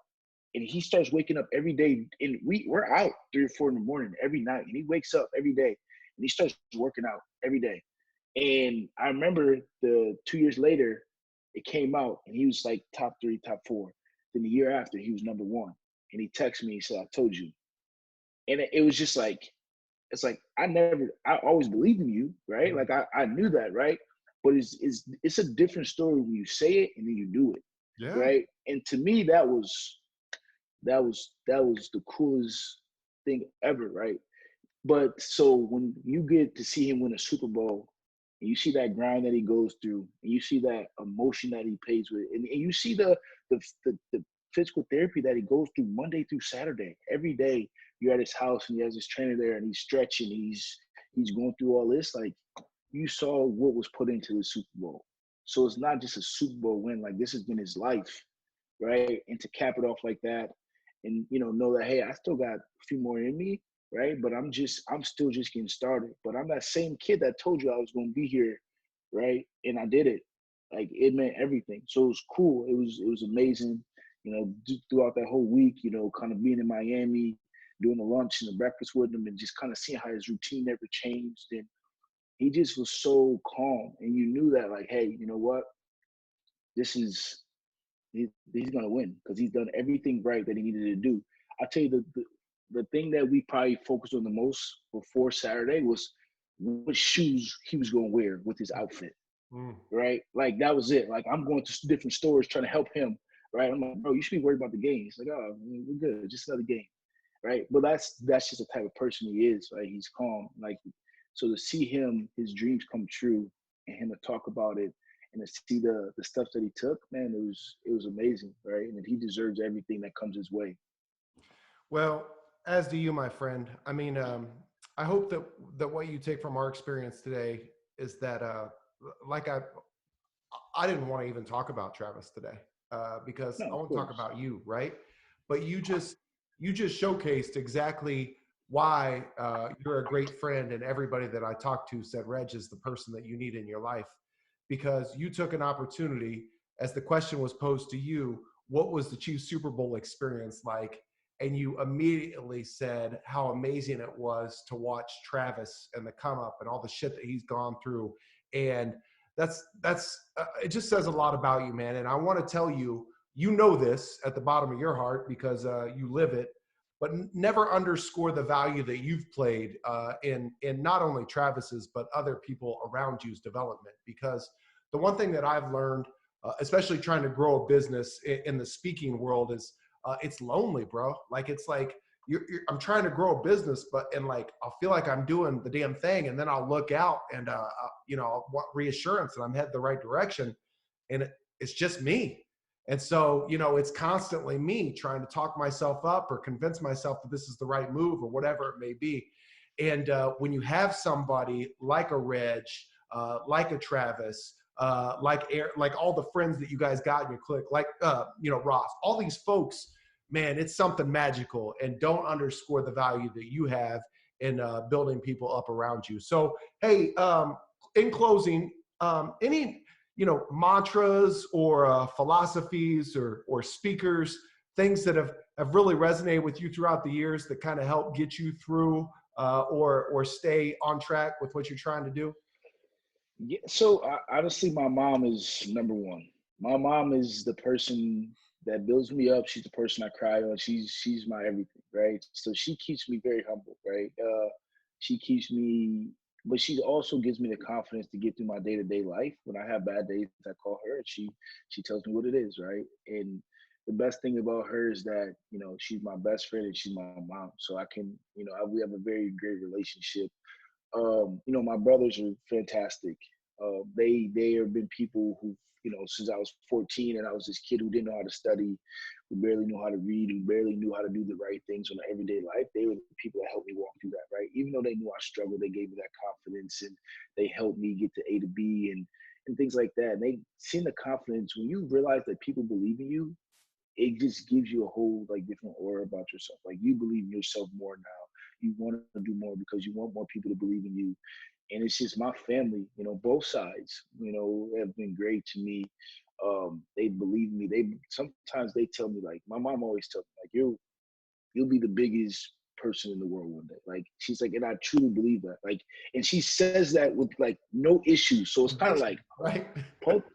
And he starts waking up every day. And we're out 3 or 4 in the morning every night. And he wakes up every day. And he starts working out every day. And I remember the 2 years later, it came out. And he was like top 3, top 4. Then the year after, he was number 1. And he texted me, he said, I told you. And it was just like, it's like, I always believed in you, right? Like I knew that, right? But it's a different story when you say it and then you do it, Yeah. right? And to me, that was the coolest thing ever, right? But so when you get to see him win a Super Bowl, and you see that grind that he goes through, and you see that emotion that he plays with, and you see the physical therapy that he goes through Monday through Saturday, every day you're at his house and he has his trainer there and he's stretching, he's going through all this, like you saw what was put into the Super Bowl. So it's not just a Super Bowl win, like this has been his life, right? And to cap it off like that, and know that, hey, I still got a few more in me, right? But I'm still just getting started. But I'm that same kid that told you I was gonna be here, right? And I did it. Like it meant everything. So it was cool. It was amazing. Throughout that whole week, kind of being in Miami, doing the lunch and the breakfast with him, and just kind of seeing how his routine never changed. And he just was so calm, and you knew that, like, hey, you know what? This is he's gonna win because he's done everything right that he needed to do. I'll tell you the thing that we probably focused on the most before Saturday was what shoes he was gonna wear with his outfit. Right? Like that was it. Like I'm going to different stores trying to help him. Right? I'm like, bro, you should be worried about the game. He's like, oh, we're good, just another game. Right? But that's just the type of person he is. Right? He's calm. Like so to see his dreams come true, and him to talk about it, and to see the steps that he took, man, it was amazing, right? And he deserves everything that comes his way. Well, as do you, my friend. I mean, I hope that what you take from our experience today is that, like I didn't want to even talk about Travis today because No, I of want to talk course. about you, right? But you just showcased exactly why you're a great friend, and everybody that I talked to said Reg is the person that you need in your life, because you took an opportunity, as the question was posed to you, what was the Chiefs Super Bowl experience like? And you immediately said how amazing it was to watch Travis and the come up and all the shit that he's gone through. And it just says a lot about you, man. And I want to tell you, you know this at the bottom of your heart because you live it, but never underscore the value that you've played in not only Travis's but other people around you's development. Because the one thing that I've learned, especially trying to grow a business in the speaking world, is it's lonely, bro. Like it's like I'm trying to grow a business, and like I'll feel like I'm doing the damn thing, and then I'll look out and I'll want reassurance that I'm headed the right direction, and it's just me. And so it's constantly me trying to talk myself up or convince myself that this is the right move or whatever it may be. And when you have somebody like a Reg, like a Travis, like all the friends that you guys got in your clique, like Ross, all these folks, man, it's something magical. And don't underscore the value that you have in building people up around you. So hey, in closing, any mantras or philosophies or speakers, things that have really resonated with you throughout the years that kind of help get you through or stay on track with what you're trying to do? Yeah, so honestly, my mom is number one. My mom is the person that builds me up. She's the person I cry on. She's my everything, right? So she keeps me very humble, right? She keeps me, but she also gives me the confidence to get through my day to day life. When I have bad days, I call her, and she tells me what it is, right? And the best thing about her is that she's my best friend and she's my mom. So I can, we have a very great relationship. My brothers are fantastic. They have been people who, since I was 14 and I was this kid who didn't know how to study, who barely knew how to read, who barely knew how to do the right things in the everyday life. They were the people that helped me walk through that, right? Even though they knew I struggled, they gave me that confidence and they helped me get to A to B and things like that. And they seen the confidence when you realize that people believe in you. It just gives you a whole like different aura about yourself. Like you believe in yourself more now. you want to do more because you want more people to believe in you. And it's just my family, both sides, have been great to me. They believe me. Sometimes they tell me, like, my mom always tells me, like, you'll be the biggest person in the world one day. Like, she's like, and I truly believe that. Like, and she says that with like no issues. So it's kind of like, right?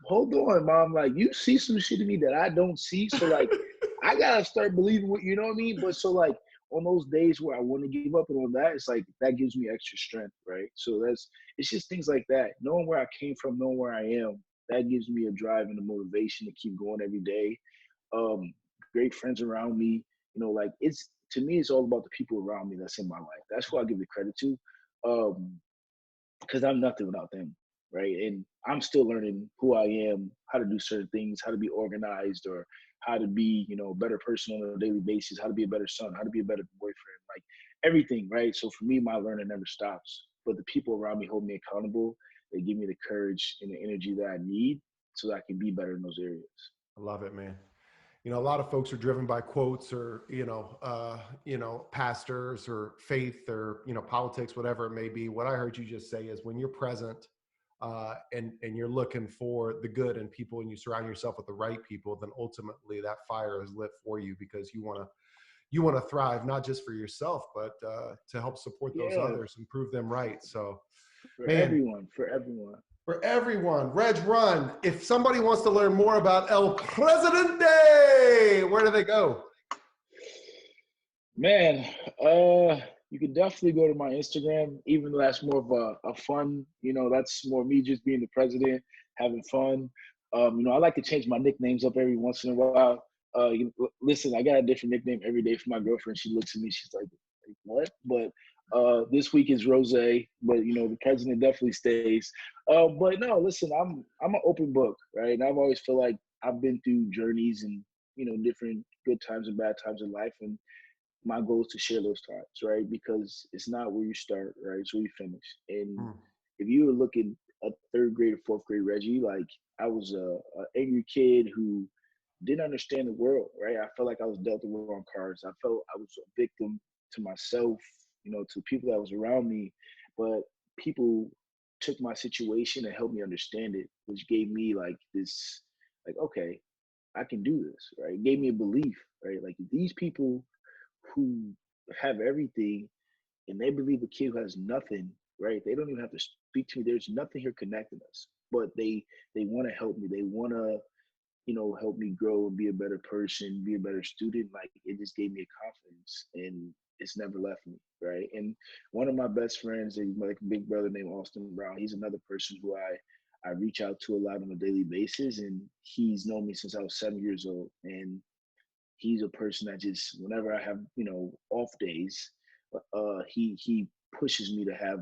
hold on, mom. Like, you see some shit in me that I don't see. So like, I gotta start believing what, you know what I mean? But so like, on those days where I want to give up and all that, it's like, that gives me extra strength, right? So it's just things like that. Knowing where I came from, knowing where I am, that gives me a drive and a motivation to keep going every day. Great friends around me, like, to me, it's all about the people around me that's in my life. That's who I give the credit to. Because I'm nothing without them, right? And I'm still learning who I am, how to do certain things, how to be organized, or how to be, a better person on a daily basis, how to be a better son, how to be a better boyfriend, like everything, right? So for me, my learning never stops. But the people around me hold me accountable. They give me the courage and the energy that I need so that I can be better in those areas. I love it, man. A lot of folks are driven by quotes or, pastors or faith or, politics, whatever it may be. What I heard you just say is when you're present and you're looking for the good in people and you surround yourself with the right people, then ultimately that fire is lit for you because you want to thrive, not just for yourself, but to help support those Yeah, others and prove them right. So, for man, everyone, for everyone. for everyone. Reg Run, if somebody wants to learn more about El Presidente, where do they go? Man, you can definitely go to my Instagram, even though that's more of a fun, that's more me just being the president, having fun. I like to change my nicknames up every once in a while. Listen, I got a different nickname every day for my girlfriend. She looks at me, she's like, what? But this week is Rose, but the president definitely stays. But no, listen, I'm an open book, right? And I've always feel like I've been through journeys and different good times and bad times in life, and my goal is to share those times, right? Because it's not where you start, right? It's where you finish. And if you were looking at third grade or fourth grade Reggie, like, I was a angry kid who didn't understand the world, right? I felt like I was dealt the wrong cards. I felt I was a victim to myself, to people that was around me. But people took my situation and helped me understand it, which gave me like this, like, okay, I can do this, right? It gave me a belief, right? Like, these people who have everything and they believe a kid who has nothing, right? They don't even have to speak to me. There's nothing here connecting us, but they want to help me. They want to, help me grow and be a better person, be a better student. Like, it just gave me a confidence, and it's never left me, right? And one of my best friends, like a big brother named Austin Brown, he's another person who I reach out to a lot on a daily basis, and he's known me since I was 7 years old. And he's a person that just, whenever I have, off days, he pushes me to have,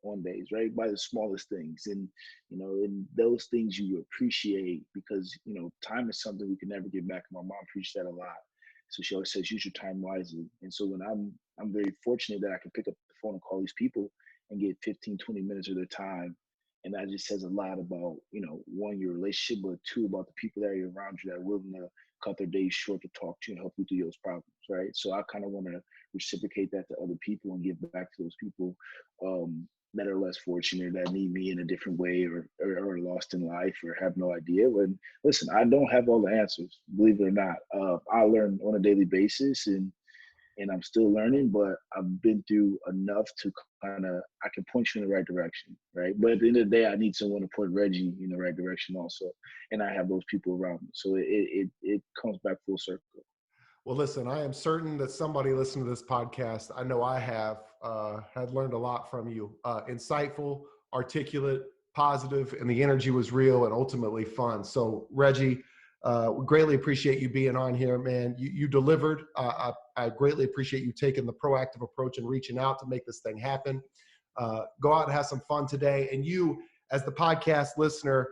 on days, right? By the smallest things. And, and those things you appreciate because, time is something we can never get back. My mom preached that a lot. So she always says, use your time wisely. And so when I'm very fortunate that I can pick up the phone and call these people and get 15, 20 minutes of their time. And that just says a lot about, one, your relationship, but two, about the people that are around you that are willing to cut their days short to talk to you and help you through those problems, right? So I kind of want to reciprocate that to other people and give back to those people that are less fortunate, that need me in a different way, or lost in life, or have no idea. When, listen, I don't have all the answers, believe it or not. I learn on a daily basis, and I'm still learning, but I've been through enough to I can point you in the right direction, right? But at the end of the day, I need someone to point Reggie in the right direction also. And I have those people around me. So it comes back full circle. Well, listen, I am certain that somebody listening to this podcast, I know I have, had learned a lot from you. Insightful, articulate, positive, and the energy was real and ultimately fun. So, Reggie, we greatly appreciate you being on here, man. You delivered. I greatly appreciate you taking the proactive approach and reaching out to make this thing happen. Go out and have some fun today. And you, as the podcast listener,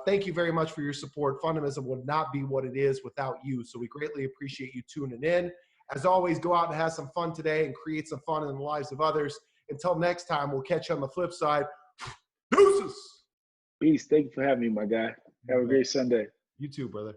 thank you very much for your support. Fundamism would not be what it is without you. So we greatly appreciate you tuning in. As always, go out and have some fun today and create some fun in the lives of others. Until next time, we'll catch you on the flip side. Deuces. Peace. Thank you for having me, my guy. Have a great Sunday. You too, brother.